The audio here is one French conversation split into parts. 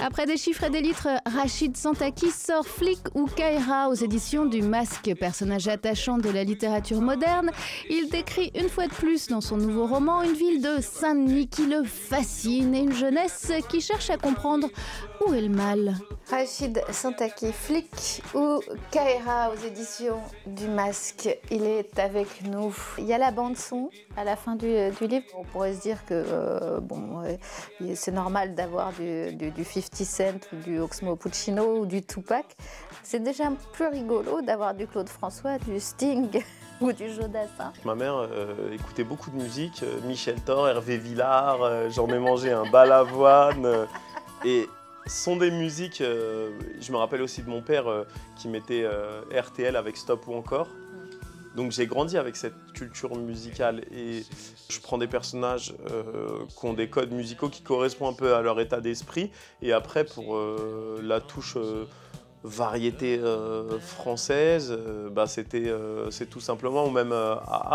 Après des chiffres et des litres, Rachid Santaki sort Flic ou Kaira aux éditions du Masque. Personnage attachant de la littérature moderne, il décrit une fois de plus dans son nouveau roman une ville de Saint-Denis qui le fascine et une jeunesse qui cherche à comprendre où est le mal. Rachid Santaki, Flic ou Kaira aux éditions du Masque. Il est avec nous. Il y a la bande-son à la fin du livre. On pourrait se dire que c'est normal d'avoir du 50 Cent ou du Oxmo Puccino ou du Tupac. C'est déjà plus rigolo d'avoir du Claude François, du Sting ou du Jodassin. Ma mère écoutait beaucoup de musique, Michel Thor, Hervé Villard, J'en ai mangé un balavoine. Et sont des musiques, je me rappelle aussi de mon père qui mettait RTL avec Stop ou encore. Donc j'ai grandi avec cette culture musicale et je prends des personnages qui ont des codes musicaux qui correspondent un peu à leur état d'esprit. Et après pour la touche variété française, c'est tout simplement, ou même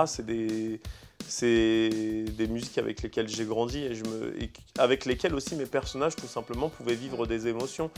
c'est des musiques avec lesquelles j'ai grandi et avec lesquelles aussi mes personnages tout simplement pouvaient vivre des émotions.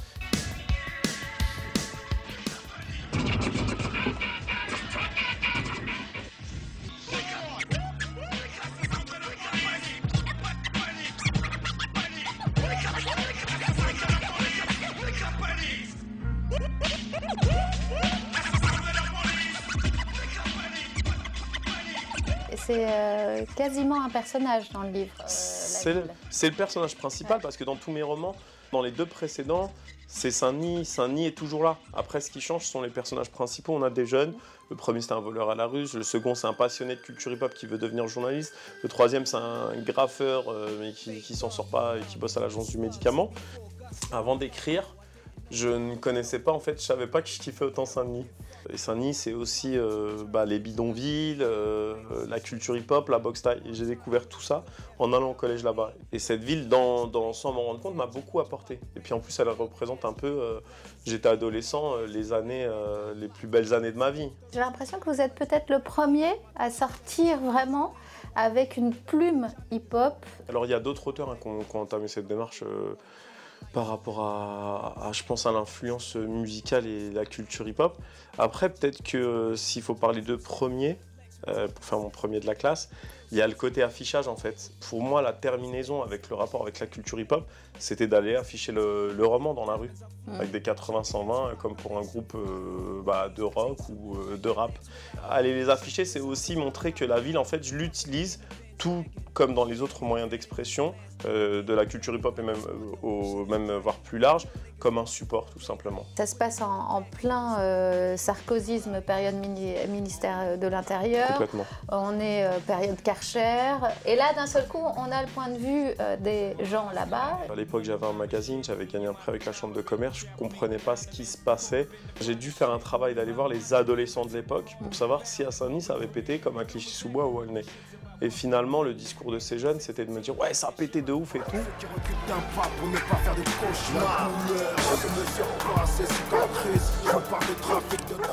C'est quasiment un personnage dans le livre. C'est le personnage principal parce que dans tous mes romans, dans les deux précédents, c'est Saint-Denis. Saint-Denis est toujours là. Après, ce qui change, ce sont les personnages principaux. On a des jeunes. Le premier, c'est un voleur à la rue. Le second, c'est un passionné de culture hip-hop qui veut devenir journaliste. Le troisième, c'est un graffeur mais qui s'en sort pas et qui bosse à l'agence du médicament. Avant d'écrire, je ne connaissais pas, en fait, je savais pas que je kiffais autant Saint-Denis. Et Saint-Denis, c'est aussi les bidonvilles, la culture hip-hop, la boxe thaï. Et j'ai découvert tout ça en allant au collège là-bas. Et cette ville, sans m'en rendre compte, m'a beaucoup apporté. Et puis en plus, elle représente un peu, j'étais adolescent, les plus belles années de ma vie. J'ai l'impression que vous êtes peut-être le premier à sortir vraiment avec une plume hip-hop. Alors il y a d'autres auteurs qui ont entamé cette démarche par rapport à, je pense, à l'influence musicale et la culture hip-hop. Après, peut-être que s'il faut parler de premier, pour faire mon premier de la classe, il y a le côté affichage en fait. Pour moi, la terminaison avec le rapport avec la culture hip-hop, c'était d'aller afficher le roman dans la rue, avec des 80-120, comme pour un groupe de rock ou de rap. Aller les afficher, c'est aussi montrer que la ville, en fait, je l'utilise tout comme dans les autres moyens d'expression de la culture hip-hop et même voire plus large, comme un support tout simplement. Ça se passe en plein sarkozysme, période ministère de l'Intérieur. Complètement. On est période Karcher. Et là, d'un seul coup, on a le point de vue des gens là-bas. À l'époque, j'avais un magazine, j'avais gagné un prêt avec la Chambre de commerce, je ne comprenais pas ce qui se passait. J'ai dû faire un travail d'aller voir les adolescents de l'époque pour savoir si à Saint-Denis ça avait pété comme à Clichy-sous-Bois ou à Aulnay. Et finalement, le discours de ces jeunes, c'était de me dire « Ouais, ça a pété de ouf et tout ».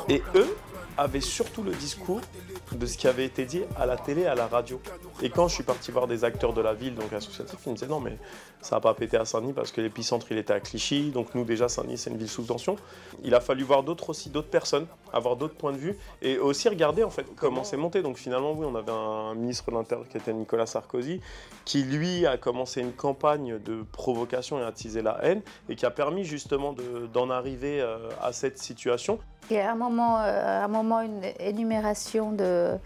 Et eux avaient surtout le discours de ce qui avait été dit à la télé, à la radio. Et quand je suis parti voir des acteurs de la ville, donc associatifs, ils me disaient non mais ça n'a pas pété à Saint-Denis parce que l'épicentre il était à Clichy, donc nous déjà Saint-Denis c'est une ville sous tension. Il a fallu voir d'autres personnes, avoir d'autres points de vue et aussi regarder en fait comment c'est monté. Donc finalement oui, on avait un ministre de l'Intérieur qui était Nicolas Sarkozy, qui lui a commencé une campagne de provocation et attiser la haine et qui a permis justement d'en arriver à cette situation. Il y a un moment une énumération de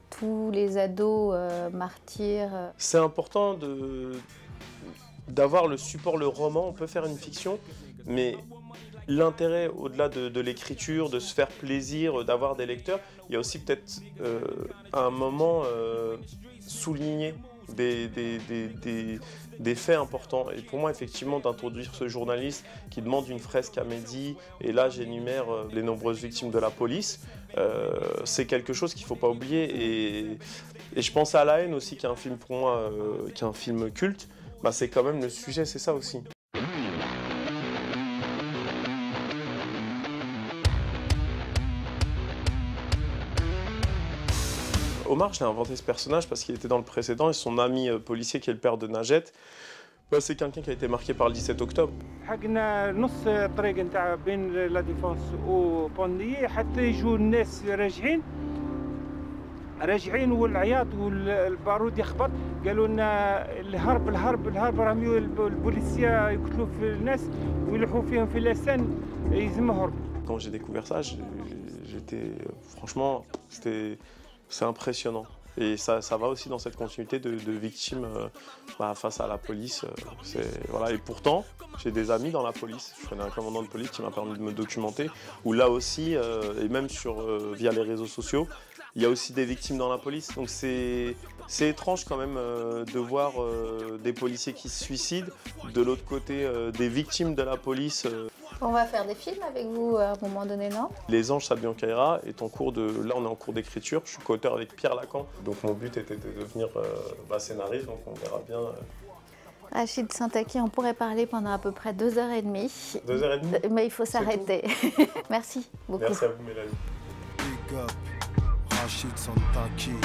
tous les ados martyrs. C'est important d'avoir le support, le roman. On peut faire une fiction, mais l'intérêt, au-delà de l'écriture, de se faire plaisir, d'avoir des lecteurs, il y a aussi peut-être à un moment souligner des faits importants. Et pour moi, effectivement, d'introduire ce journaliste qui demande une fresque à Mehdi, et là, j'énumère les nombreuses victimes de la police, c'est quelque chose qu'il ne faut pas oublier. Et je pense à La haine aussi, qui est un film pour moi, qui est un film culte. Bah, c'est quand même le sujet, c'est ça aussi. Omar, je l'ai inventé ce personnage parce qu'il était dans le précédent et son ami policier qui est le père de Najat, bah, c'est quelqu'un qui a été marqué par le 17 octobre. حقنا نص الطريق نتاع بين لا ديفونس وبوندي حتى يجوا الناس راجعين والعياط والبارود يخبط قالوا لنا الهرب راميو البوليسيه يقتلوا في الناس ويلوحوا فيهم في لسان يلزم هرب. Quand j'ai découvert ça, j'étais franchement, c'est impressionnant. Et ça va aussi dans cette continuité de victimes face à la police. Voilà. Et pourtant, j'ai des amis dans la police. Je connais un commandant de police qui m'a permis de me documenter. Où là aussi, et même via les réseaux sociaux, il y a aussi des victimes dans la police. Donc c'est étrange quand même de voir des policiers qui se suicident. De l'autre côté, des victimes de la police. On va faire des films avec vous à un moment donné, non? Les Anges Sabian Kaira est en cours là on est en cours d'écriture, je suis co-auteur avec Pierre Lacan. Donc mon but était de devenir scénariste, donc on verra bien. Rachid Santaki, on pourrait parler pendant à peu près 2h30. 2h30? Mais il faut s'arrêter. Merci beaucoup. Merci à vous Mélanie. Big up, Rachid Santaki,